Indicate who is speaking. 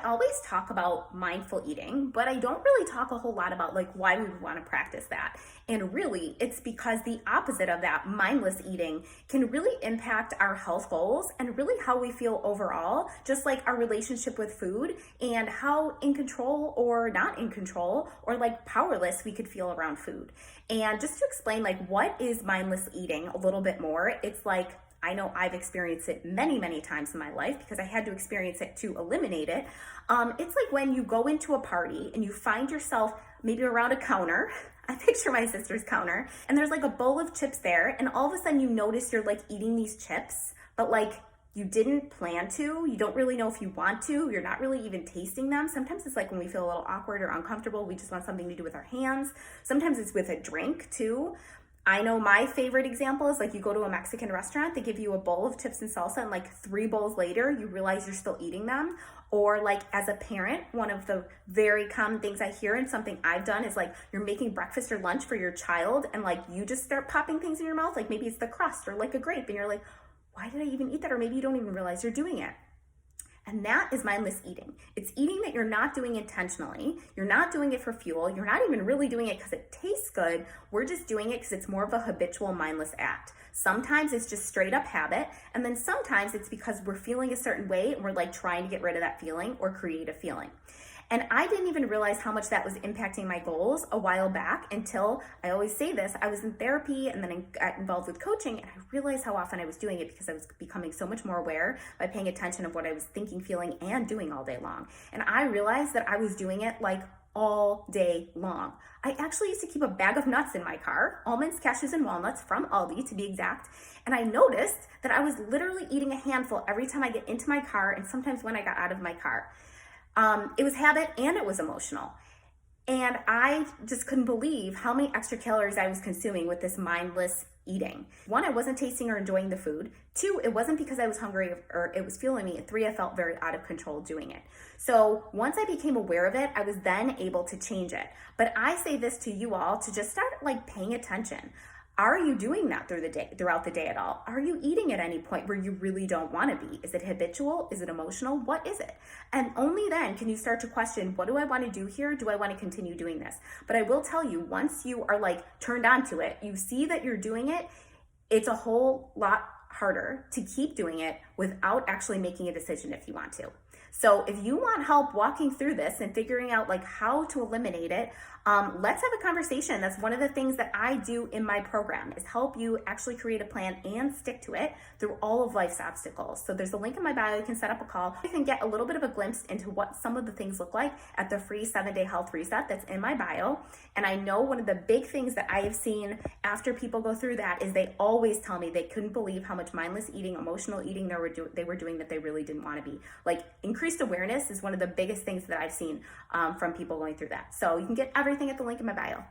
Speaker 1: always talk about mindful eating, but I don't really talk a whole lot about like why we would want to practice that. And really, it's because the opposite of that, mindless eating, can really impact our health goals and really how we feel overall, just like our relationship with food and how in control or not in control or like powerless we could feel around food. And just to explain like what is mindless eating a little bit more, it's like I know I've experienced it many, many times in my life because I had to experience it to eliminate it. It's like when you go into a party and you find yourself maybe around a counter. I picture my sister's counter and there's like a bowl of chips there, and all of a sudden you notice you're like eating these chips, but like you didn't plan to, you don't really know if you want to, you're not really even tasting them. Sometimes it's like when we feel a little awkward or uncomfortable, we just want something to do with our hands. Sometimes it's with a drink too. I know my favorite example is like you go to a Mexican restaurant, they give you a bowl of chips and salsa, and like 3 bowls later, you realize you're still eating them. Or like as a parent, one of the very common things I hear and something I've done is like you're making breakfast or lunch for your child and like you just start popping things in your mouth, like maybe it's the crust or like a grape, and you're like, why did I even eat that? Or maybe you don't even realize you're doing it. And that is mindless eating. It's eating that you're not doing intentionally. You're not doing it for fuel. You're not even really doing it because it tastes good. We're just doing it because it's more of a habitual mindless act. Sometimes it's just straight up habit. And then sometimes it's because we're feeling a certain way and we're like trying to get rid of that feeling or create a feeling. And I didn't even realize how much that was impacting my goals a while back until, I always say this, I was in therapy and then I got involved with coaching, and I realized how often I was doing it because I was becoming so much more aware by paying attention of what I was thinking, feeling, and doing all day long. And I realized that I was doing it like all day long. I actually used to keep a bag of nuts in my car, almonds, cashews, and walnuts from Aldi to be exact. And I noticed that I was literally eating a handful every time I get into my car and sometimes when I got out of my car. It was habit and it was emotional. And I just couldn't believe how many extra calories I was consuming with this mindless eating. 1, I wasn't tasting or enjoying the food. 2, it wasn't because I was hungry or it was fueling me. 3, I felt very out of control doing it. So once I became aware of it, I was then able to change it. But I say this to you all to just start like paying attention. Are you doing that throughout the day at all? Are you eating at any point where you really don't want to be? Is it habitual? Is it emotional? What is it? And only then can you start to question, what do I want to do here? Do I want to continue doing this? But I will tell you, once you are like turned on to it, you see that you're doing it, it's a whole lot harder to keep doing it without actually making a decision if you want to. So if you want help walking through this and figuring out like how to eliminate it, let's have a conversation. That's one of the things that I do in my program is help you actually create a plan and stick to it through all of life's obstacles. So there's a link in my bio. You can set up a call. You can get a little bit of a glimpse into what some of the things look like at the free 7-day health reset that's in my bio. And I know one of the big things that I have seen after people go through that is they always tell me they couldn't believe how much mindless eating, emotional eating they were doing that they really didn't want to be. Like increased awareness is one of the biggest things that I've seen from people going through that. So you can get everything at the link in my bio.